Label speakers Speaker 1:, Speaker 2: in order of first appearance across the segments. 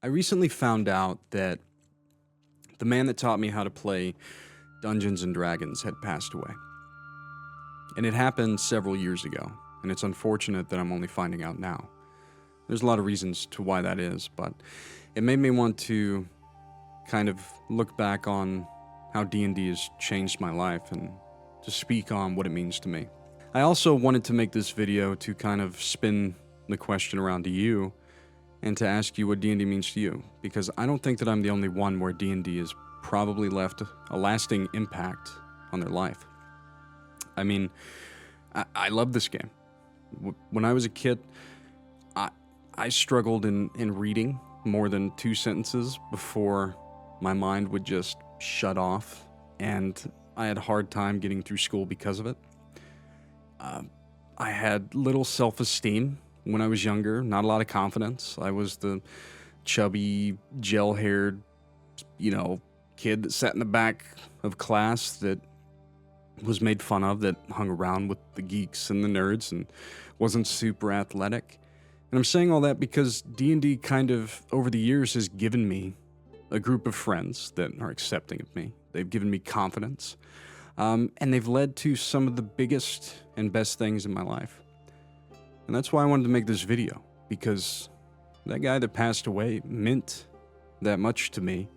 Speaker 1: I recently found out that the man that taught me how to play Dungeons and Dragons had passed away. And it happened several years ago, and it's unfortunate that I'm only finding out now. There's a lot of reasons to why that is, but it made me want to kind of look back on how D&D has changed my life and to speak on what it means to me. I also wanted to make this video to kind of spin the question around to you and to ask you what D&D means to you, because I don't think that I'm the only one where D&D has probably left a lasting impact on their life. I mean, I love this game. When I was a kid, I struggled in reading more than 2 sentences before my mind would just shut off, and I had a hard time getting through school because of it. I had little self-esteem when I was younger, not a lot of confidence. I was the chubby, gel-haired, kid that sat in the back of class that was made fun of, that hung around with the geeks and the nerds and wasn't super athletic. And I'm saying all that because D&D kind of, over the years, has given me a group of friends that are accepting of me. They've given me confidence. And they've led to some of the biggest and best things in my life. And that's why I wanted to make this video, because that guy that passed away meant that much to me,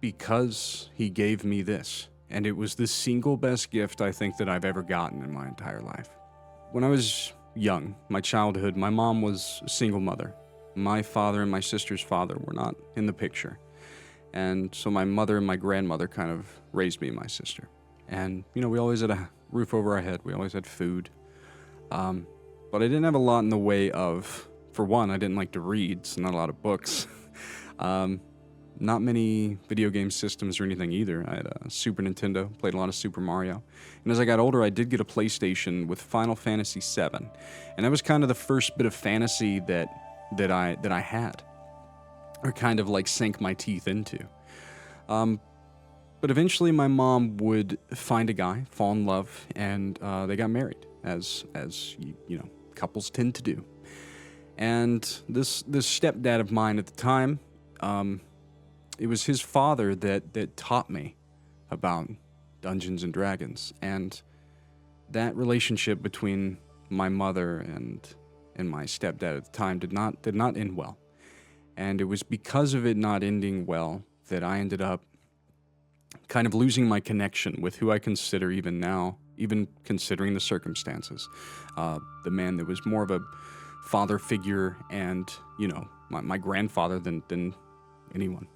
Speaker 1: because he gave me this. And it was the single best gift I think that I've ever gotten in my entire life. When I was young, my childhood, my mom was a single mother. My father and my sister's father were not in the picture. And so my mother and my grandmother kind of raised me and my sister. And, we always had a roof over our head. We always had food. But I didn't have a lot in the way of, for one, I didn't like to read, so not a lot of books. Not many video game systems or anything either. I had a Super Nintendo, played a lot of Super Mario. And as I got older, I did get a PlayStation with Final Fantasy VII. And that was kind of the first bit of fantasy that I had, or kind of like sank my teeth into. But eventually my mom would find a guy, fall in love, and they got married, as couples tend to do. And this stepdad of mine at the time, it was his father that taught me about Dungeons and Dragons. And that relationship between my mother and my stepdad at the time did not end well. And it was because of it not ending well that I ended up kind of losing my connection with who I consider even now, even considering the circumstances. The man that was more of a father figure and, my grandfather than anyone.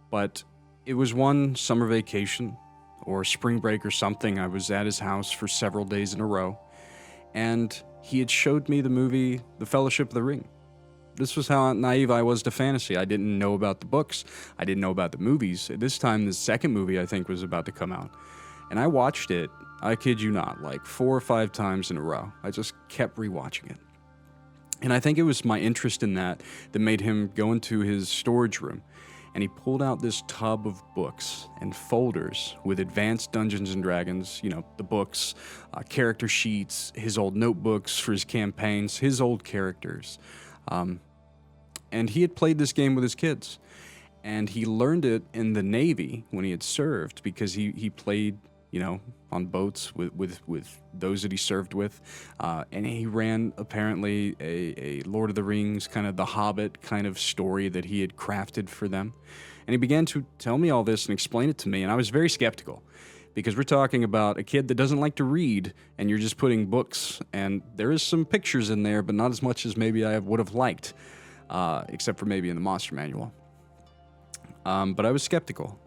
Speaker 1: But it was one summer vacation or spring break or something. I was at his house for several days in a row, and he had showed me the movie The Fellowship of the Ring. This was how naive I was to fantasy. I didn't know about the books. I didn't know about the movies. At this time, the second movie, I think, was about to come out. And I watched it, I kid you not, like 4 or 5 times in a row. I just kept rewatching it. And I think it was my interest in that made him go into his storage room. And he pulled out this tub of books and folders with advanced Dungeons and Dragons, the books, character sheets, his old notebooks for his campaigns, his old characters. And he had played this game with his kids. And he learned it in the Navy when he had served, because he played, on boats with those that he served with. And he ran, apparently, a Lord of the Rings, kind of the Hobbit kind of story that he had crafted for them. And he began to tell me all this and explain it to me, and I was very skeptical, because we're talking about a kid that doesn't like to read, and you're just putting books, and there is some pictures in there, but not as much as maybe I would have liked, except for maybe in the Monster Manual. But I was skeptical.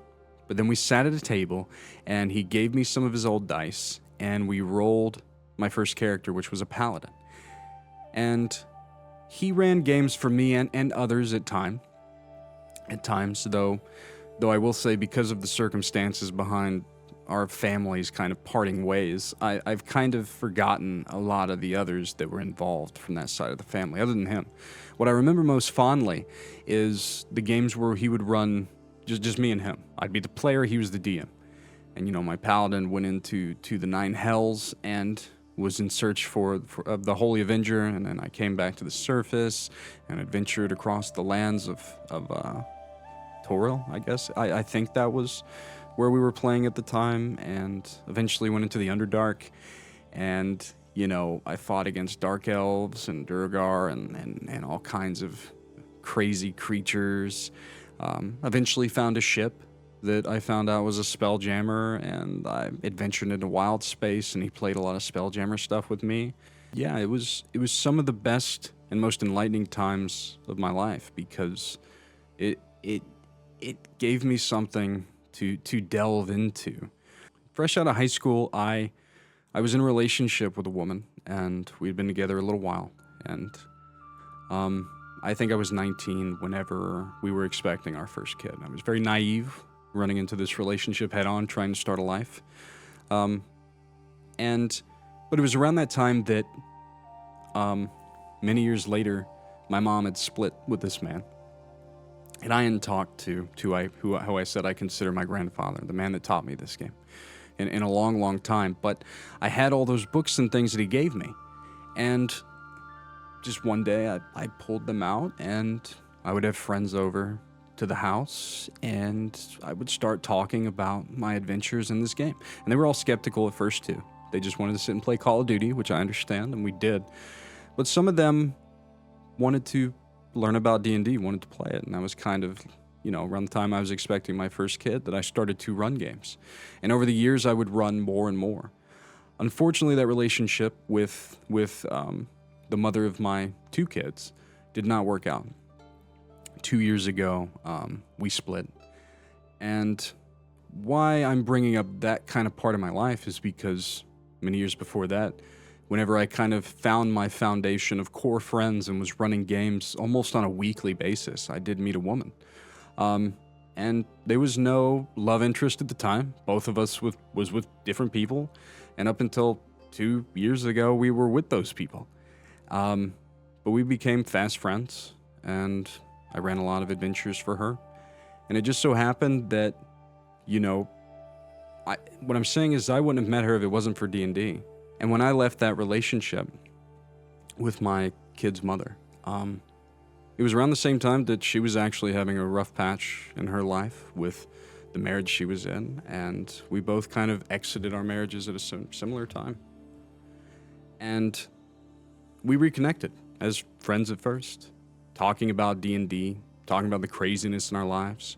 Speaker 1: But then we sat at a table, and he gave me some of his old dice, and we rolled my first character, which was a paladin. And he ran games for me and others at times, though I will say, because of the circumstances behind our families kind of parting ways, I've kind of forgotten a lot of the others that were involved from that side of the family, other than him. What I remember most fondly is the games where he would run just me and him. I'd be the player, he was the DM. And, my paladin went into the 9 hells, and was in search of the Holy Avenger, and then I came back to the surface and adventured across the lands of Toril, I guess. I think that was where we were playing at the time, and eventually went into the Underdark, and, you know, I fought against Dark Elves and Durgar and all kinds of crazy creatures. Eventually found a ship that I found out was a Spelljammer, and I adventured into Wild Space, and he played a lot of Spelljammer stuff with me. Yeah, it was some of the best and most enlightening times of my life, because it gave me something to delve into. Fresh out of high school, I was in a relationship with a woman, and we'd been together a little while, and I think I was 19 whenever we were expecting our first kid. I was very naive, running into this relationship head on, trying to start a life. But it was around that time that, many years later, my mom had split with this man. And I hadn't talked to who I said I consider my grandfather, the man that taught me this game, in a long, long time. But I had all those books and things that he gave me. And just one day I pulled them out, and I would have friends over to the house, and I would start talking about my adventures in this game. And they were all skeptical at first too. They just wanted to sit and play Call of Duty, which I understand, and we did. But some of them wanted to learn about D&D, wanted to play it, and that was kind of, you know, around the time I was expecting my first kid that I started to run games. And over the years, I would run more and more. Unfortunately, that relationship with the mother of my two kids did not work out. 2 years ago, we split. And why I'm bringing up that kind of part of my life is because many years before that, whenever I kind of found my foundation of core friends and was running games almost on a weekly basis, I did meet a woman. And there was no love interest at the time. Both of us was with different people. And up until 2 years ago, we were with those people. But we became fast friends, and I ran a lot of adventures for her. And it just so happened that, you know, what I'm saying is I wouldn't have met her if it wasn't for D&D. And when I left that relationship with my kid's mother, it was around the same time that she was actually having a rough patch in her life with the marriage she was in, and we both kind of exited our marriages at a similar time. And we reconnected as friends at first, talking about D&D, talking about the craziness in our lives.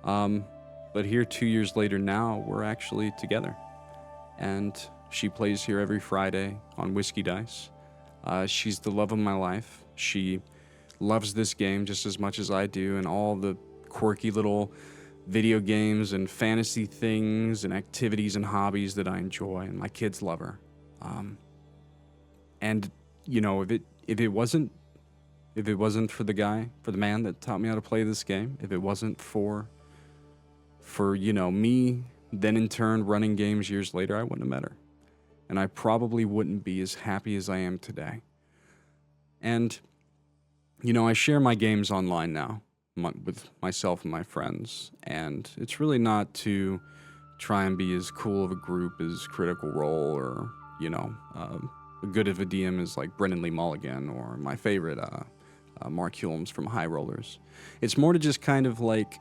Speaker 1: But here 2 years later now, we're actually together. And she plays here every Friday on Whiskey Dice. She's the love of my life. She loves this game just as much as I do, and all the quirky little video games and fantasy things and activities and hobbies that I enjoy, and my kids love her. And you know, if it wasn't for the man that taught me how to play this game, if it wasn't for you know, me then in turn running games years later, I wouldn't have met her. And I probably wouldn't be as happy as I am today. And, you know, I share my games online now with myself and my friends, and it's really not to try and be as cool of a group as Critical Role, or, you know, good of a DM as like Brendan Lee Mulligan, or my favorite, Mark Hulmes from High Rollers. It's more to just kind of like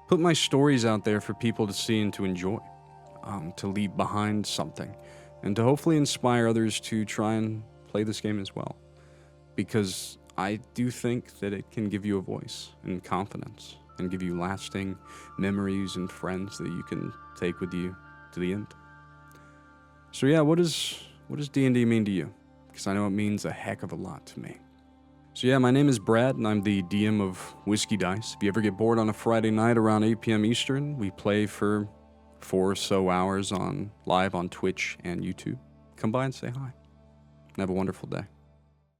Speaker 1: put my stories out there for people to see and to enjoy, to leave behind something, and to hopefully inspire others to try and play this game as well. Because I do think that it can give you a voice and confidence, and give you lasting memories and friends that you can take with you to the end. So yeah, what does D&D mean to you? Because I know it means a heck of a lot to me. So yeah, my name is Brad, and I'm the DM of Whiskey Dice. If you ever get bored on a Friday night around 8 p.m. Eastern, we play for 4 or so hours live on Twitch and YouTube. Come by and say hi. And have a wonderful day.